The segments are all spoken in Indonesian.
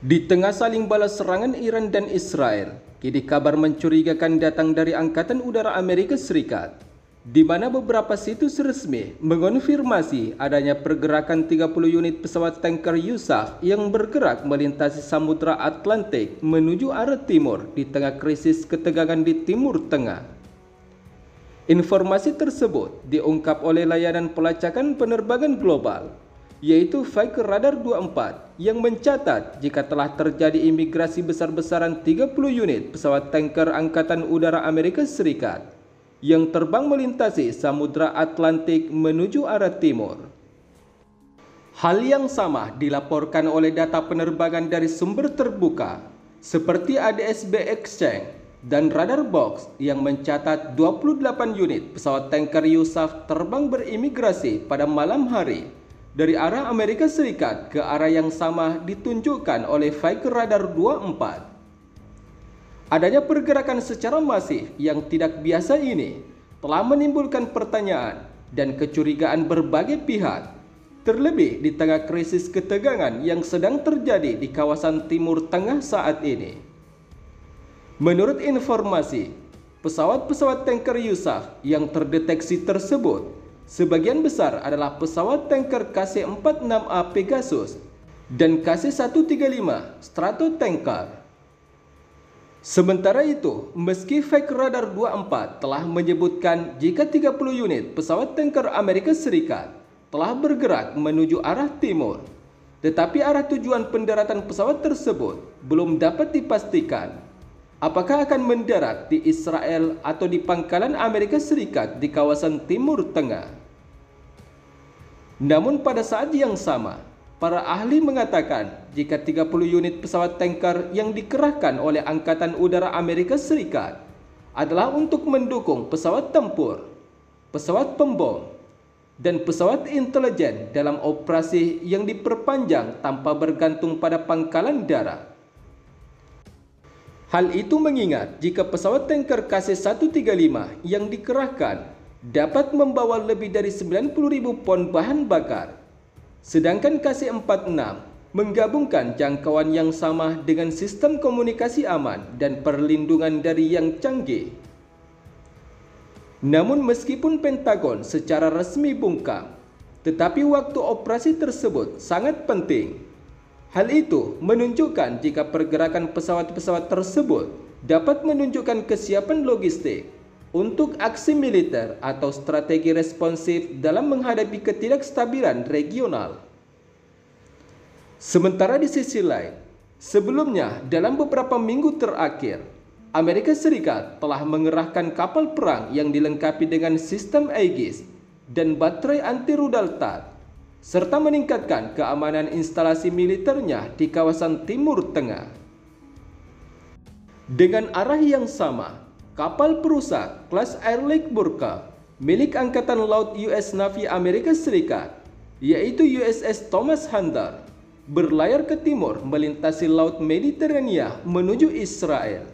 Di tengah saling balas serangan Iran dan Israel, kini kabar mencurigakan datang dari Angkatan Udara Amerika Serikat, di mana beberapa situs resmi mengonfirmasi adanya pergerakan 30 unit pesawat tanker USAF yang bergerak melintasi Samudra Atlantik menuju arah timur di tengah krisis ketegangan di Timur Tengah. Informasi tersebut diungkap oleh layanan pelacakan penerbangan global, yaitu Viker Radar 24, yang mencatat jika telah terjadi imigrasi besar-besaran 30 unit pesawat tanker Angkatan Udara Amerika Serikat yang terbang melintasi Samudra Atlantik menuju arah timur. Hal yang sama dilaporkan oleh data penerbangan dari sumber terbuka seperti ADSB Exchange dan Radar Box yang mencatat 28 unit pesawat tanker USAF terbang berimigrasi pada malam hari dari arah Amerika Serikat ke arah yang sama ditunjukkan oleh Viker Radar 24. Adanya pergerakan secara masif yang tidak biasa ini telah menimbulkan pertanyaan dan kecurigaan berbagai pihak, terlebih di tengah krisis ketegangan yang sedang terjadi di kawasan Timur Tengah saat ini. Menurut informasi, pesawat-pesawat tanker USAF yang terdeteksi tersebut sebagian besar adalah pesawat tanker KC-46A Pegasus dan KC-135 Stratotanker. Sementara itu, meski Viker Radar 24 telah menyebutkan jika 30 unit pesawat tanker Amerika Serikat telah bergerak menuju arah timur, tetapi arah tujuan pendaratan pesawat tersebut belum dapat dipastikan. Apakah akan mendarat di Israel atau di pangkalan Amerika Serikat di kawasan Timur Tengah? Namun pada saat yang sama, para ahli mengatakan jika 30 unit pesawat tanker yang dikerahkan oleh Angkatan Udara Amerika Serikat adalah untuk mendukung pesawat tempur, pesawat pembom, dan pesawat intelijen dalam operasi yang diperpanjang tanpa bergantung pada pangkalan darat. Hal itu mengingat jika pesawat tanker KC-135 yang dikerahkan dapat membawa lebih dari 90.000 pon bahan bakar, sedangkan KC-46 menggabungkan jangkauan yang sama dengan sistem komunikasi aman dan perlindungan dari yang canggih. Namun meskipun Pentagon secara resmi bungkam, tetapi waktu operasi tersebut sangat penting. Hal itu menunjukkan jika pergerakan pesawat-pesawat tersebut dapat menunjukkan kesiapan logistik untuk aksi militer atau strategi responsif dalam menghadapi ketidakstabilan regional. Sementara di sisi lain, sebelumnya dalam beberapa minggu terakhir, Amerika Serikat telah mengerahkan kapal perang yang dilengkapi dengan sistem Aegis dan baterai anti-rudal THAAD, serta meningkatkan keamanan instalasi militernya di kawasan Timur Tengah. Dengan arah yang sama, kapal perusak kelas Air Lake Burka milik Angkatan Laut US Navy Amerika Serikat, yaitu USS Thomas Hunter, berlayar ke timur melintasi Laut Mediterania menuju Israel.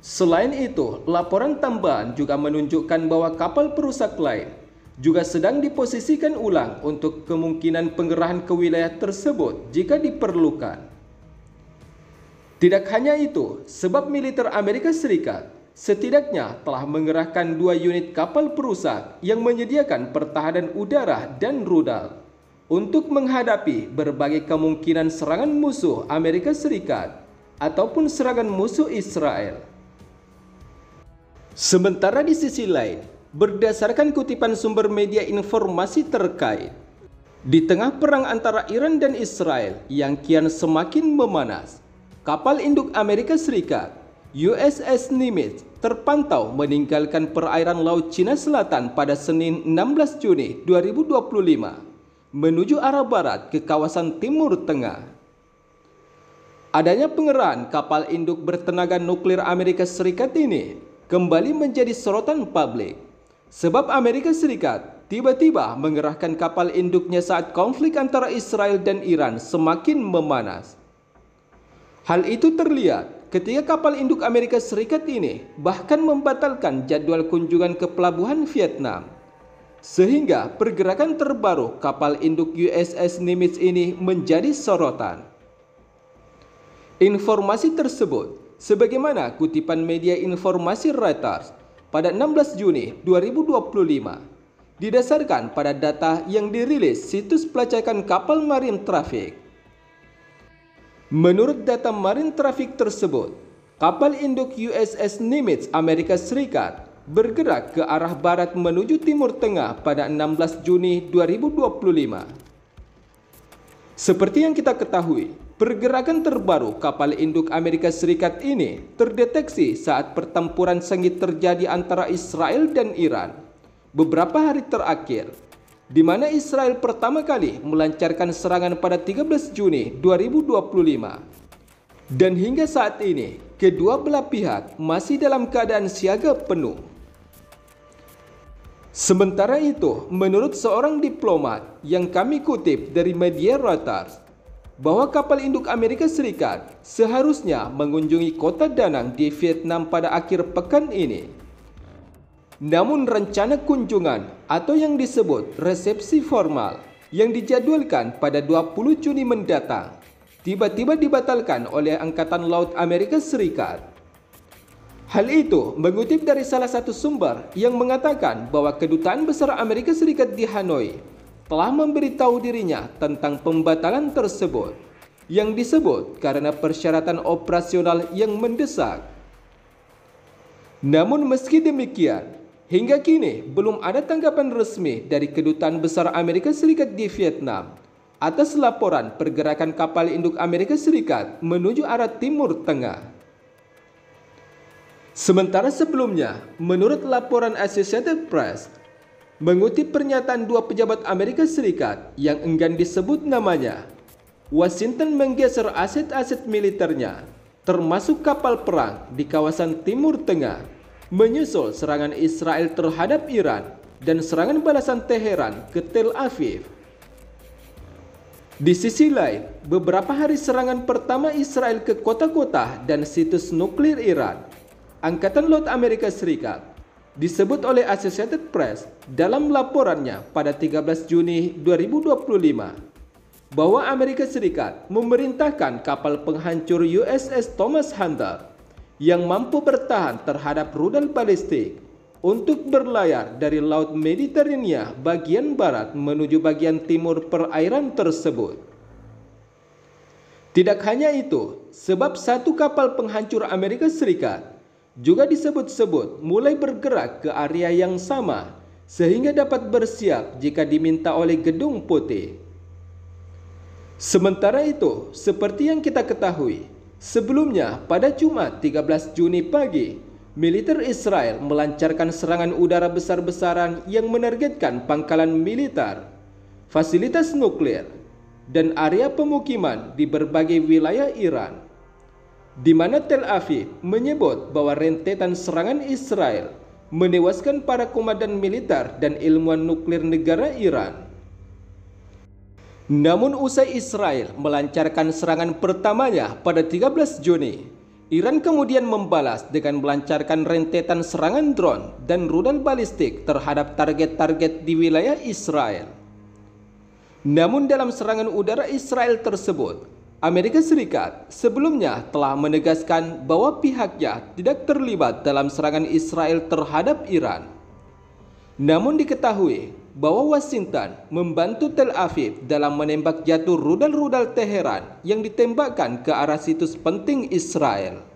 Selain itu, laporan tambahan juga menunjukkan bahwa kapal perusak lain juga sedang diposisikan ulang untuk kemungkinan pengerahan ke wilayah tersebut jika diperlukan. Tidak hanya itu, sebab militer Amerika Serikat setidaknya telah mengerahkan 2 unit kapal perusak yang menyediakan pertahanan udara dan rudal untuk menghadapi berbagai kemungkinan serangan musuh Amerika Serikat ataupun serangan musuh Israel. Sementara di sisi lain, berdasarkan kutipan sumber media informasi terkait, di tengah perang antara Iran dan Israel yang kian semakin memanas, kapal induk Amerika Serikat USS Nimitz terpantau meninggalkan perairan Laut Cina Selatan pada Senin 16 Juni 2025 menuju arah barat ke kawasan Timur Tengah. Adanya pengerahan kapal induk bertenaga nuklir Amerika Serikat ini kembali menjadi sorotan publik, sebab Amerika Serikat tiba-tiba mengerahkan kapal induknya saat konflik antara Israel dan Iran semakin memanas. Hal itu terlihat ketika kapal induk Amerika Serikat ini bahkan membatalkan jadwal kunjungan ke pelabuhan Vietnam, sehingga pergerakan terbaru kapal induk USS Nimitz ini menjadi sorotan. Informasi tersebut, sebagaimana kutipan media informasi Reuters pada 16 Juni 2025, didasarkan pada data yang dirilis situs pelacakan kapal Marine Traffic. Menurut data Marine Traffic tersebut, kapal induk USS Nimitz Amerika Serikat bergerak ke arah barat menuju Timur Tengah pada 16 Juni 2025. Seperti yang kita ketahui, pergerakan terbaru kapal induk Amerika Serikat ini terdeteksi saat pertempuran sengit terjadi antara Israel dan Iran beberapa hari terakhir, di mana Israel pertama kali melancarkan serangan pada 13 Juni 2025. Dan hingga saat ini, kedua belah pihak masih dalam keadaan siaga penuh. Sementara itu, menurut seorang diplomat yang kami kutip dari media Reuters, bahwa kapal induk Amerika Serikat seharusnya mengunjungi kota Da Nang di Vietnam pada akhir pekan ini. Namun rencana kunjungan atau yang disebut resepsi formal yang dijadwalkan pada 20 Juni mendatang tiba-tiba dibatalkan oleh Angkatan Laut Amerika Serikat. Hal itu mengutip dari salah satu sumber yang mengatakan bahwa Kedutaan Besar Amerika Serikat di Hanoi telah memberitahu dirinya tentang pembatalan tersebut yang disebut karena persyaratan operasional yang mendesak. Namun meski demikian, hingga kini belum ada tanggapan resmi dari Kedutaan Besar Amerika Serikat di Vietnam atas laporan pergerakan kapal induk Amerika Serikat menuju arah Timur Tengah. Sementara sebelumnya, menurut laporan Associated Press, mengutip pernyataan dua pejabat Amerika Serikat yang enggan disebut namanya, Washington menggeser aset-aset militernya, termasuk kapal perang di kawasan Timur Tengah, menyusul serangan Israel terhadap Iran dan serangan balasan Teheran ke Tel Aviv. Di sisi lain, beberapa hari serangan pertama Israel ke kota-kota dan situs nuklir Iran, Angkatan Laut Amerika Serikat disebut oleh Associated Press dalam laporannya pada 13 Juni 2025 bahwa Amerika Serikat memerintahkan kapal penghancur USS Thomas Hunter yang mampu bertahan terhadap rudal balistik untuk berlayar dari Laut Mediterania bagian barat menuju bagian timur perairan tersebut. Tidak hanya itu, sebab satu kapal penghancur Amerika Serikat juga disebut-sebut mulai bergerak ke area yang sama sehingga dapat bersiap jika diminta oleh Gedung Putih. Sementara itu, seperti yang kita ketahui, sebelumnya pada Jumat 13 Juni pagi, militer Israel melancarkan serangan udara besar-besaran yang menargetkan pangkalan militer, fasilitas nuklir, dan area pemukiman di berbagai wilayah Iran, di mana Tel Aviv menyebut bahwa rentetan serangan Israel menewaskan para komandan militer dan ilmuwan nuklir negara Iran. Namun usai Israel melancarkan serangan pertamanya pada 13 Juni, Iran kemudian membalas dengan melancarkan rentetan serangan drone dan rudal balistik terhadap target-target di wilayah Israel. Namun dalam serangan udara Israel tersebut, Amerika Serikat sebelumnya telah menegaskan bahwa pihaknya tidak terlibat dalam serangan Israel terhadap Iran. Namun diketahui bahwa Washington membantu Tel Aviv dalam menembak jatuh rudal-rudal Teheran yang ditembakkan ke arah situs penting Israel.